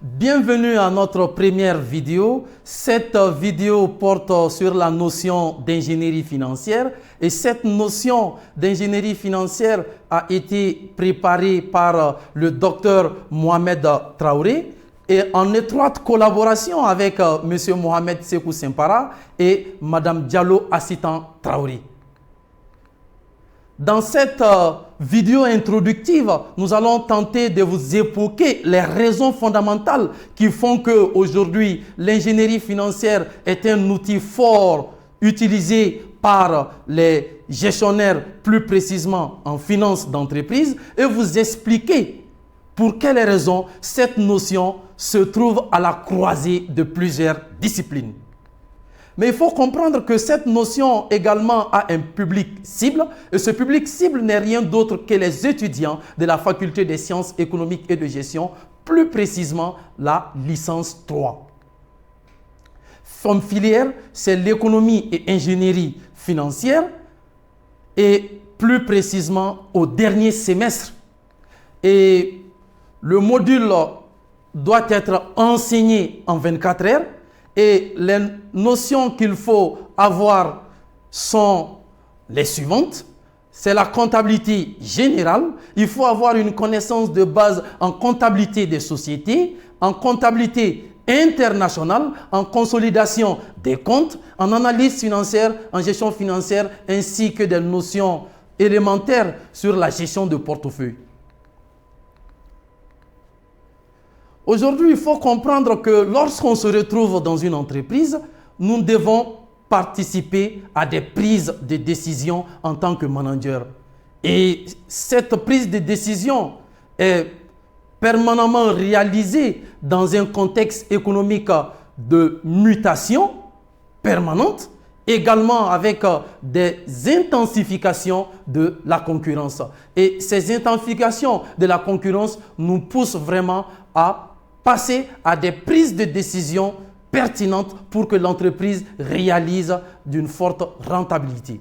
Bienvenue à notre première vidéo. Cette vidéo porte sur la notion d'ingénierie financière et cette notion d'ingénierie financière a été préparée par le docteur Mohamed Traoré et en étroite collaboration avec M. Mohamed Sekou Simpara et Mme Diallo Assitan Traoré. Dans cette vidéo introductive, nous allons tenter de vous évoquer les raisons fondamentales qui font qu'aujourd'hui, l'ingénierie financière est un outil fort utilisé par les gestionnaires, plus précisément en finance d'entreprise, et vous expliquer pour quelles raisons cette notion se trouve à la croisée de plusieurs disciplines. Mais il faut comprendre que cette notion également a un public cible et ce public cible n'est rien d'autre que les étudiants de la faculté des sciences économiques et de gestion, plus précisément la licence 3. Comme filière, c'est l'économie et ingénierie financière et plus précisément au dernier semestre. Et le module doit être enseigné en 24 heures. Et les notions qu'il faut avoir sont les suivantes. C'est la comptabilité générale. Il faut avoir une connaissance de base en comptabilité des sociétés, en comptabilité internationale, en consolidation des comptes, en analyse financière, en gestion financière, ainsi que des notions élémentaires sur la gestion de portefeuille. Aujourd'hui, il faut comprendre que lorsqu'on se retrouve dans une entreprise, nous devons participer à des prises de décision en tant que manager. Et cette prise de décision est permanemment réalisée dans un contexte économique de mutation permanente, également avec des intensifications de la concurrence. Et ces intensifications de la concurrence nous poussent vraiment à passer à des prises de décision pertinentes pour que l'entreprise réalise d'une forte rentabilité.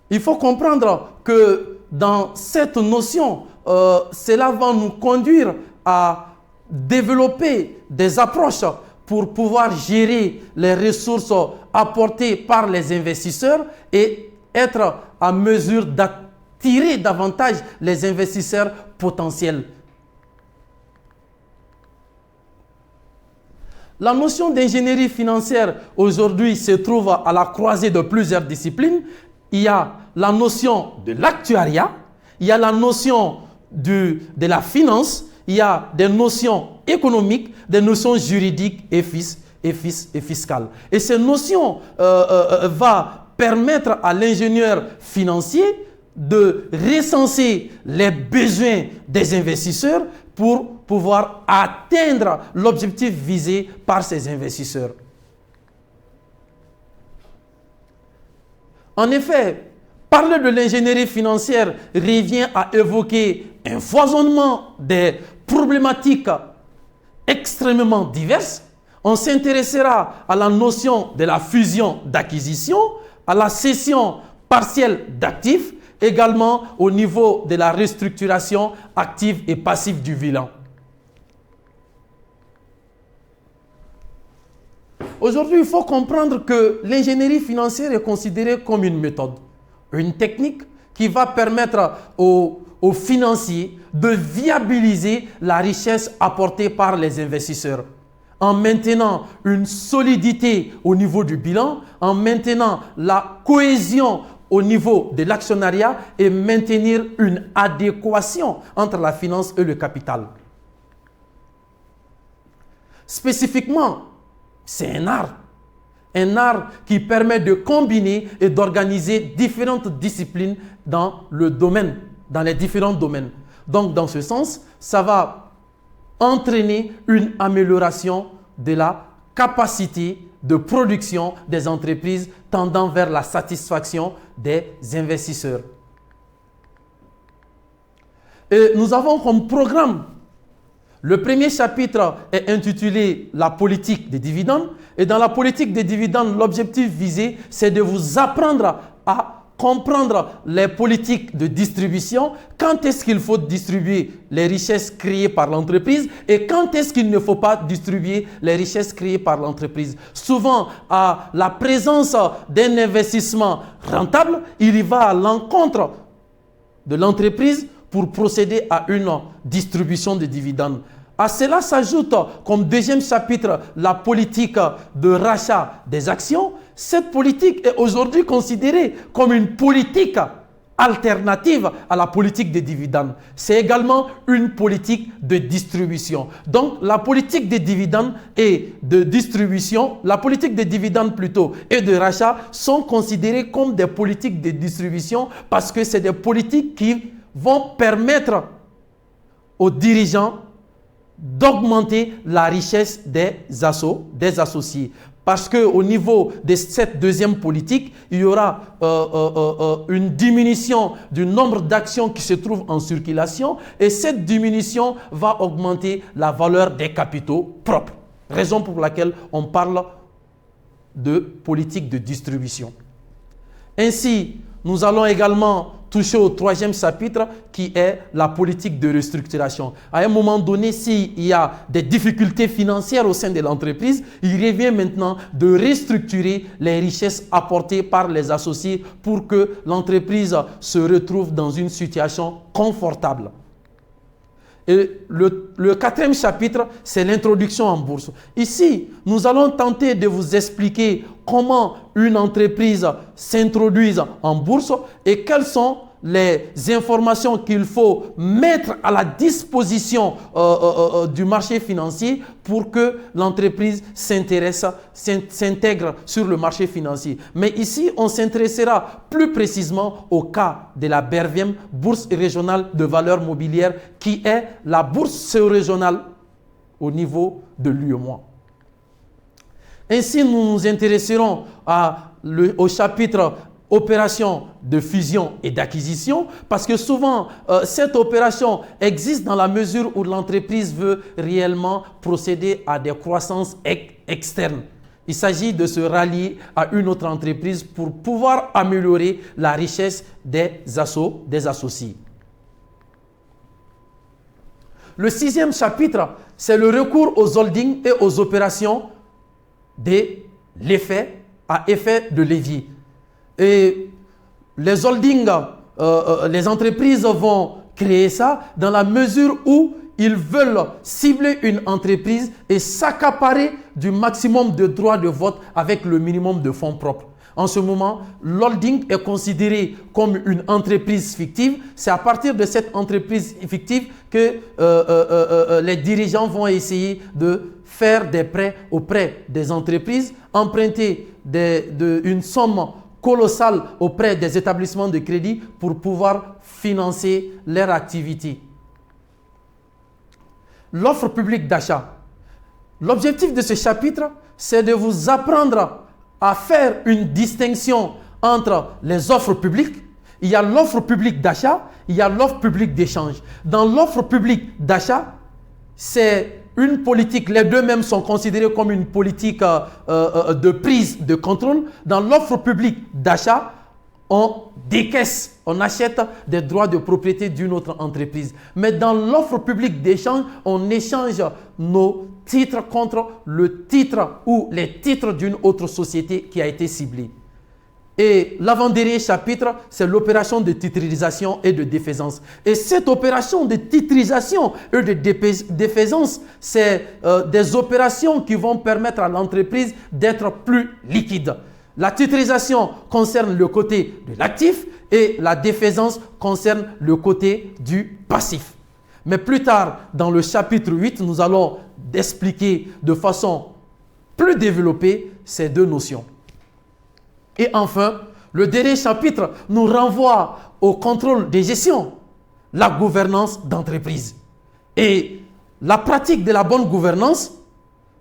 Il faut comprendre que dans cette notion, cela va nous conduire à développer des approches pour pouvoir gérer les ressources apportées par les investisseurs et être à mesure d'attirer davantage les investisseurs potentiels. La notion d'ingénierie financière aujourd'hui se trouve à la croisée de plusieurs disciplines. Il y a la notion de l'actuariat, il y a la notion de la finance, il y a des notions économiques, des notions juridiques et fiscales. Et ces notions vont permettre à l'ingénieur financier de recenser les besoins des investisseurs pour pouvoir atteindre l'objectif visé par ces investisseurs. En effet, parler de l'ingénierie financière revient à évoquer un foisonnement des problématiques extrêmement diverses. On s'intéressera à la notion de la fusion d'acquisition, à la cession partielle d'actifs, également au niveau de la restructuration active et passive du bilan. Aujourd'hui, il faut comprendre que l'ingénierie financière est considérée comme une méthode, une technique qui va permettre aux financiers de viabiliser la richesse apportée par les investisseurs en maintenant une solidité au niveau du bilan, en maintenant la cohésion au niveau de l'actionnariat et maintenir une adéquation entre la finance et le capital. Spécifiquement, c'est un art qui permet de combiner et d'organiser différentes disciplines dans les différents domaines. Donc, dans ce sens, ça va entraîner une amélioration de la capacité de production des entreprises tendant vers la satisfaction des investisseurs. Et nous avons comme programme, le premier chapitre est intitulé « La politique des dividendes ». Et dans la politique des dividendes, l'objectif visé, c'est de vous apprendre à comprendre les politiques de distribution, quand est-ce qu'il faut distribuer les richesses créées par l'entreprise et quand est-ce qu'il ne faut pas distribuer les richesses créées par l'entreprise. Souvent, à la présence d'un investissement rentable, il y va à l'encontre de l'entreprise pour procéder à une distribution de dividendes. À cela s'ajoute comme deuxième chapitre la politique de rachat des actions. Cette politique est aujourd'hui considérée comme une politique alternative à la politique des dividendes. C'est également une politique de distribution. Donc la politique des dividendes et de distribution, la politique des dividendes plutôt et de rachat sont considérées comme des politiques de distribution parce que c'est des politiques qui vont permettre aux dirigeants d'augmenter la richesse des associés. Parce qu'au niveau de cette deuxième politique, il y aura une diminution du nombre d'actions qui se trouvent en circulation et cette diminution va augmenter la valeur des capitaux propres. Raison pour laquelle on parle de politique de distribution. Ainsi, nous allons également toucher au troisième chapitre qui est la politique de restructuration. À un moment donné, s'il y a des difficultés financières au sein de l'entreprise, il revient maintenant de restructurer les richesses apportées par les associés pour que l'entreprise se retrouve dans une situation confortable. Et le quatrième chapitre, c'est l'introduction en bourse. Ici, nous allons tenter de vous expliquer comment une entreprise s'introduise en bourse et quelles sont les informations qu'il faut mettre à la disposition du marché financier pour que l'entreprise s'intègre sur le marché financier. Mais ici, on s'intéressera plus précisément au cas de la BRVM, Bourse régionale de valeurs mobilières, qui est la bourse régionale au niveau de l'UEMOA. Ainsi, nous nous intéresserons au chapitre opération de fusion et d'acquisition parce que souvent cette opération existe dans la mesure où l'entreprise veut réellement procéder à des croissances externes. Il s'agit de se rallier à une autre entreprise pour pouvoir améliorer la richesse des associés. Le sixième chapitre, c'est le recours aux holdings et aux opérations de l'effet à effet de levier. Et les holdings, les entreprises vont créer ça dans la mesure où ils veulent cibler une entreprise et s'accaparer du maximum de droits de vote avec le minimum de fonds propres. En ce moment, l'holding est considéré comme une entreprise fictive. C'est à partir de cette entreprise fictive que les dirigeants vont essayer de faire des prêts auprès des entreprises, emprunter une somme colossale auprès des établissements de crédit pour pouvoir financer leur activité. L'offre publique d'achat. L'objectif de ce chapitre, c'est de vous apprendre à faire une distinction entre les offres publiques. Il y a l'offre publique d'achat, il y a l'offre publique d'échange. Dans l'offre publique d'achat, c'est une politique, les deux mêmes sont considérés comme une politique de prise de contrôle. Dans l'offre publique d'achat, on décaisse, on achète des droits de propriété d'une autre entreprise. Mais dans l'offre publique d'échange, on échange nos titres contre le titre ou les titres d'une autre société qui a été ciblée. Et l'avant-dernier chapitre, c'est l'opération de titrisation et de défaisance. Et cette opération de titrisation et de défaisance, c'est des opérations qui vont permettre à l'entreprise d'être plus liquide. La titrisation concerne le côté de l'actif et la défaisance concerne le côté du passif. Mais plus tard, dans le chapitre 8, nous allons expliquer de façon plus développée ces deux notions. Et enfin, le dernier chapitre nous renvoie au contrôle des gestions, la gouvernance d'entreprise. Et la pratique de la bonne gouvernance,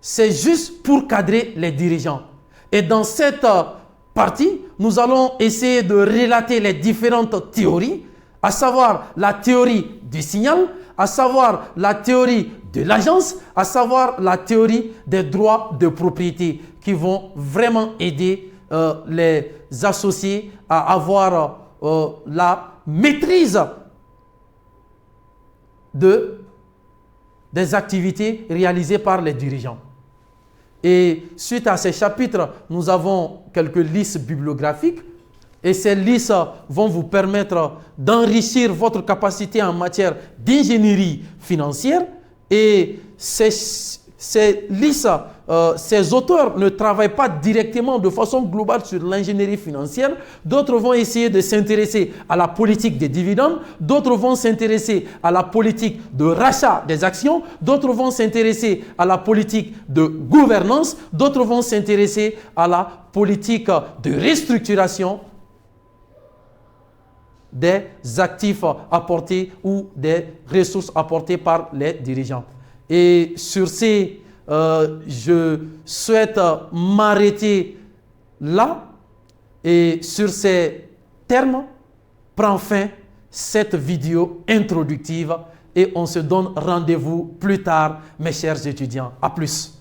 c'est juste pour cadrer les dirigeants. Et dans cette partie, nous allons essayer de relater les différentes théories, à savoir la théorie du signal, à savoir la théorie de l'agence, à savoir la théorie des droits de propriété qui vont vraiment aider les associer à avoir la maîtrise des activités réalisées par les dirigeants. Et suite à ces chapitres, nous avons quelques listes bibliographiques et ces listes vont vous permettre d'enrichir votre capacité en matière d'ingénierie financière. Et ces listes, ces auteurs ne travaillent pas directement de façon globale sur l'ingénierie financière. D'autres vont essayer de s'intéresser à la politique des dividendes. D'autres vont s'intéresser à la politique de rachat des actions. D'autres vont s'intéresser à la politique de gouvernance. D'autres vont s'intéresser à la politique de restructuration des actifs apportés ou des ressources apportées par les dirigeants. Et sur ces, je souhaite m'arrêter là et sur ces termes, prend fin cette vidéo introductive et on se donne rendez-vous plus tard, mes chers étudiants. À plus.